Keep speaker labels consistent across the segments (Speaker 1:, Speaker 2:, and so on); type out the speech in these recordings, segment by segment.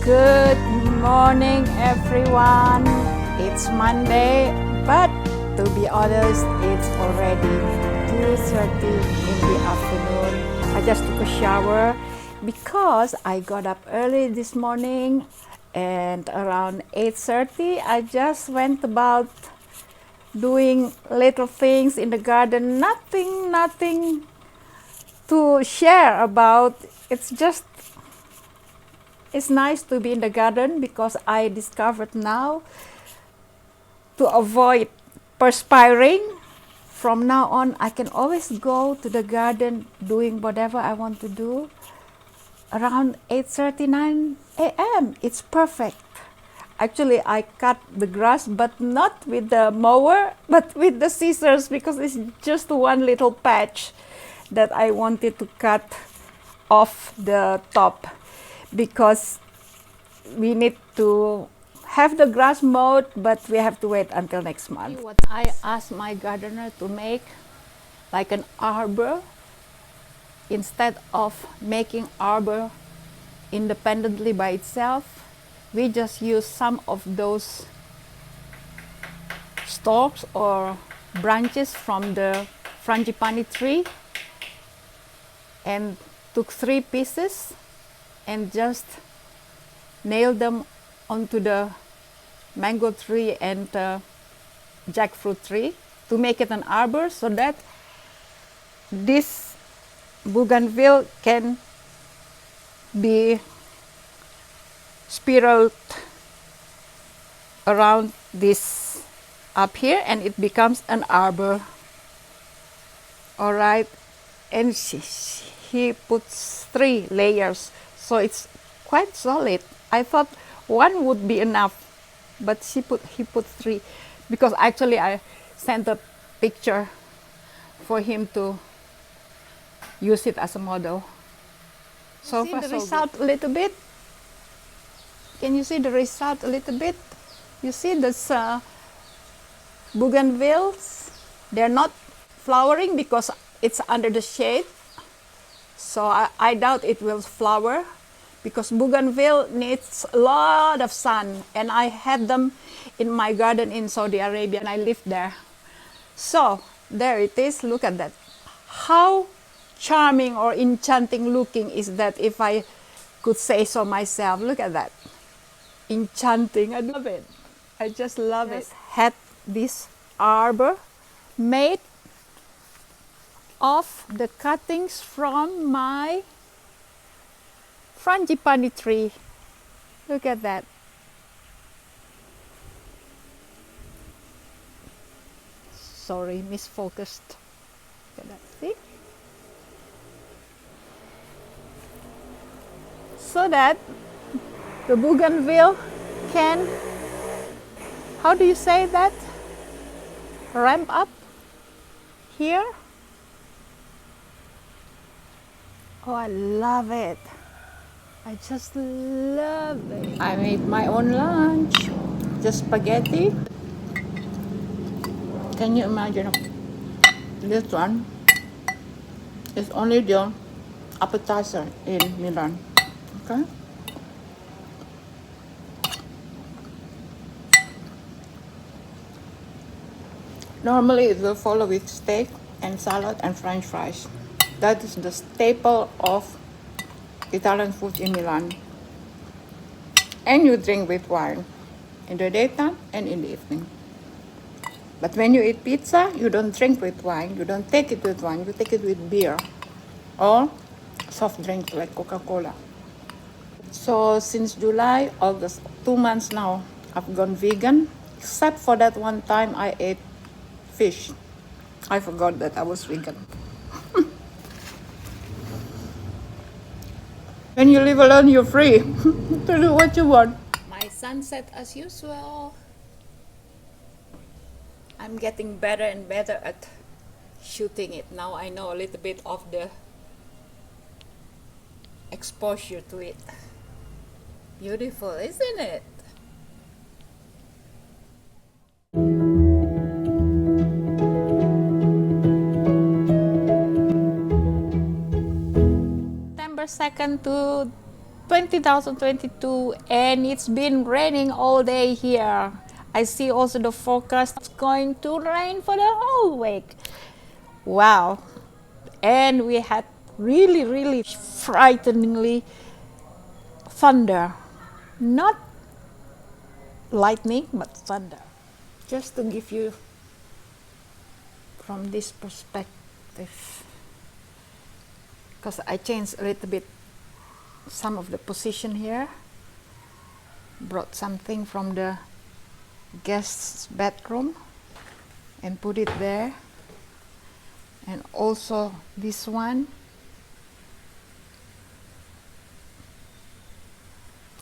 Speaker 1: Good morning, everyone. It's Monday, but to be honest, it's already 2:30 in the afternoon. I just took a shower because I got up early this morning, and around 8:30 I just went about doing little things in the garden. Nothing to share about. It's nice to be in the garden because I discovered now to avoid perspiring. From now on, I can always go to the garden doing whatever I want to do around 8:39 a.m. It's perfect. Actually, I cut the grass, but not with the mower, but with the scissors, because it's just one little patch that I wanted to cut off the top, because we need to have the grass mowed, but we have to wait until next month. What I asked my gardener to make, like an arbor, instead of making arbor independently by itself, we just use some of those stalks or branches from the frangipani tree and took 3 pieces and just nailed them onto the mango tree and jackfruit tree to make it an arbor, so that this bougainville can be spiraled around this up here and it becomes an arbor. All right, and he puts 3 layers, so it's quite solid. I thought one would be enough, but he put 3, because actually I sent a picture for him to use it as a model. So far, the result a little bit. Can you see the result a little bit? You see this bougainvilleas, they're not flowering because it's under the shade. So I doubt it will flower, because bougainville needs a lot of sun, and I had them in my garden in Saudi Arabia and I lived there. So there it is. Look at that. How charming or enchanting looking is that, if I could say so myself. Look at that. Enchanting. I love it. I just love it. Had this arbor made of the cuttings from my frangipani tree. Look at that. Sorry, misfocused. Look at that. See? So that the bougainville can, how do you say that? Ramp up here. Oh, I love it. I just love it. I made my own lunch, just spaghetti. Can you imagine? This one is only the appetizer in Milan. Okay. Normally it will follow with steak and salad and French fries. That is the staple of Italian food in Milan. And you drink with wine in the daytime and in the evening. But when you eat pizza, you don't drink with wine. You don't take it with wine. You take it with beer or soft drinks like Coca-Cola. So since July, August, 2 months now, I've gone vegan, except for that one time I ate fish. I forgot that I was vegan. When you live alone, you're free to do what you want. My sunset as usual. I'm getting better and better at shooting it. Now I know a little bit of the exposure to it. Beautiful, isn't it? September 2nd to 2022 and it's been raining all day here. I see also the forecast, it's going to rain for the whole week. Wow. And we had really frighteningly thunder. Not lightning, but thunder. Just to give you from this perspective, because I changed a little bit some of the position here, brought something from the guest's bedroom and put it there, and also this one,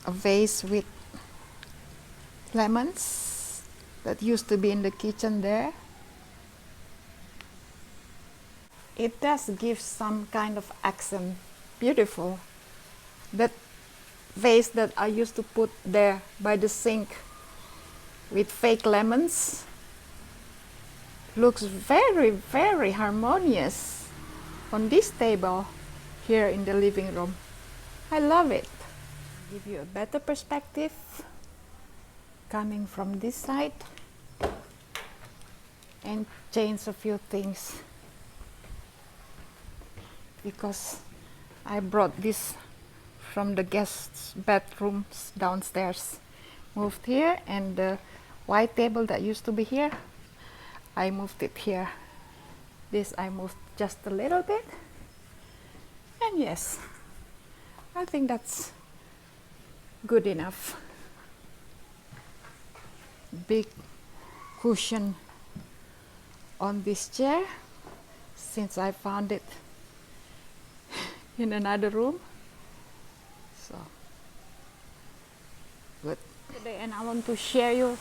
Speaker 1: a vase with lemons that used to be in the kitchen there. It does give some kind of accent. Beautiful. That vase that I used to put there by the sink with fake lemons looks very harmonious on this table here in the living room. I love it. Give you a better perspective coming from this side and change a few things, because I brought this from the guests' bedrooms downstairs, moved here, and the white table that used to be here, I moved it here. This I moved just a little bit, and yes, I think that's good enough. Big cushion on this chair, since I found it in another room. So good. Today, and I want to share you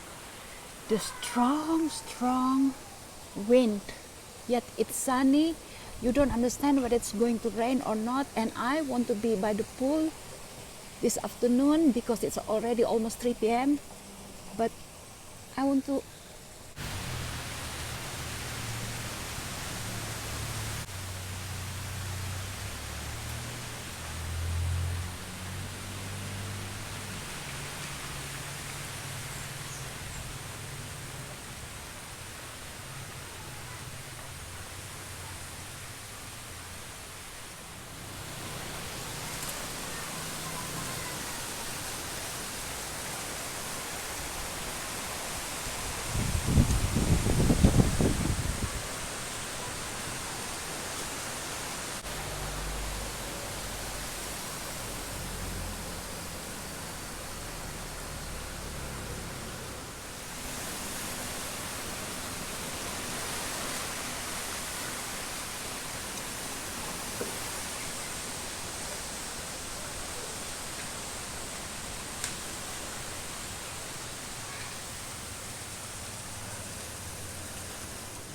Speaker 1: the strong wind, yet it's sunny. You don't understand whether it's going to rain or not, and I want to be by the pool this afternoon because it's already almost 3 p.m. but I want to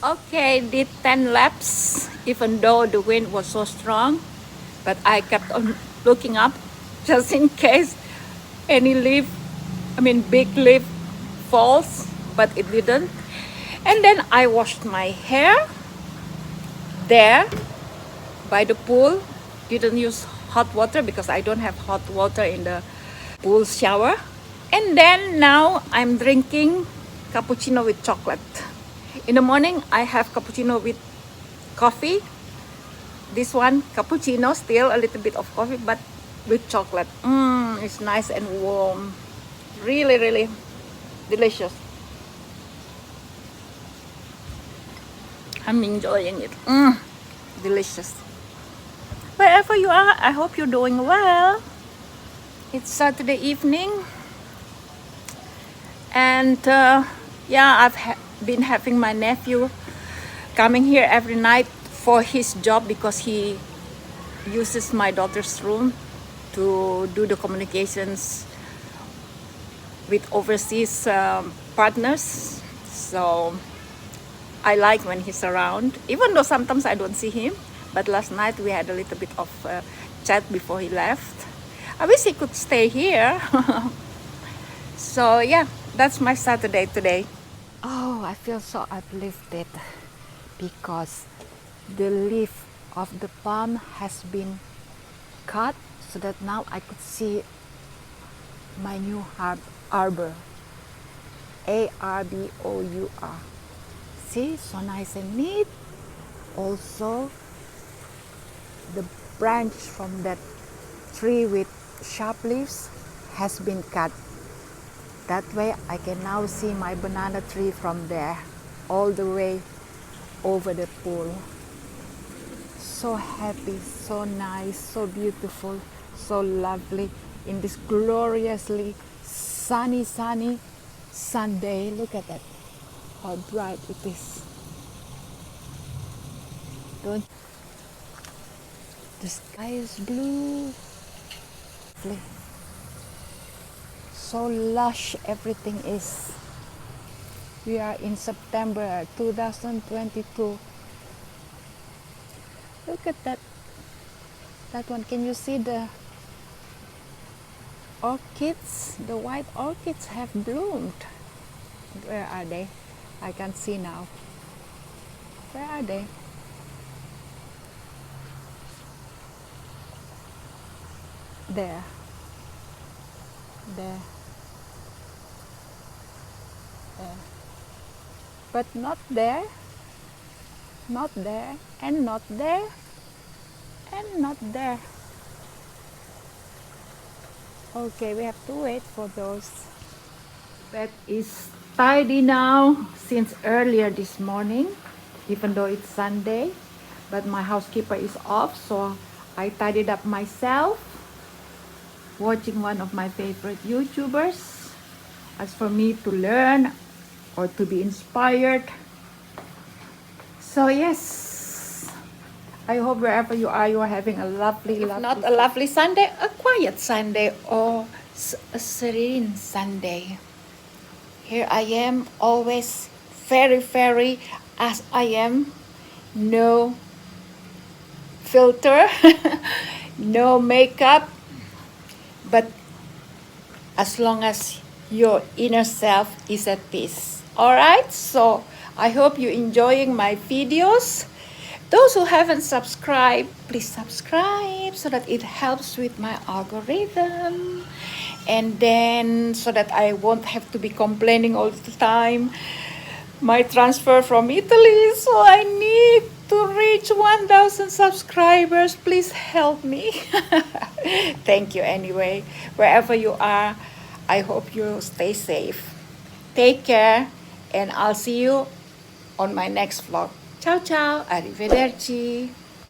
Speaker 1: okay, did 10 laps, even though the wind was so strong, but I kept on looking up just in case any big leaf falls, but it didn't. And then I washed my hair there by the pool. Didn't use hot water because I don't have hot water in the pool shower. And then now I'm drinking cappuccino with chocolate. In the morning, I have cappuccino with coffee. This one, cappuccino, still a little bit of coffee, but with chocolate. It's nice and warm. Really delicious. I'm enjoying it. Delicious. Wherever you are, I hope you're doing well. It's Saturday evening. And I've been having my nephew coming here every night for his job, because he uses my daughter's room to do the communications with overseas partners. So I like when he's around, even though sometimes I don't see him. But last night we had a little bit of chat before he left. I wish he could stay here. So yeah, that's my Saturday today. Oh, I feel so uplifted because the leaf of the palm has been cut so that now I could see my new arbor. ARBOUR. See, so nice and neat. Also, the branch from that tree with sharp leaves has been cut. That way I can now see my banana tree from there all the way over the pool. So happy, so nice, so beautiful, so lovely in this gloriously sunny Sunday. Look at that, how bright it is. Don't the sky is blue. So lush everything is. We are in September 2022. Look at that one. Can you see the orchids? The white orchids have bloomed. Where are they? I can't see now. Where are they? There. But not there, not there, and not there, and not there. Okay, we have to wait for those. Bed is tidy now since earlier this morning, even though it's Sunday, but my housekeeper is off, so I tidied up myself, watching one of my favorite YouTubers. As for me to learn or to be inspired. So yes, I hope wherever you are having a lovely, not a lovely Sunday, a quiet Sunday, or a serene Sunday. Here I am, always very as I am, no filter, no makeup, but as long as your inner self is at peace. Alright, so I hope you're enjoying my videos. Those who haven't subscribed, please subscribe so that it helps with my algorithm. And then so that I won't have to be complaining all the time. My transfer from Italy, so I need to reach 1,000 subscribers. Please help me. Thank you anyway. Wherever you are, I hope you stay safe. Take care, and I'll see you on my next vlog. Ciao, ciao. Arrivederci.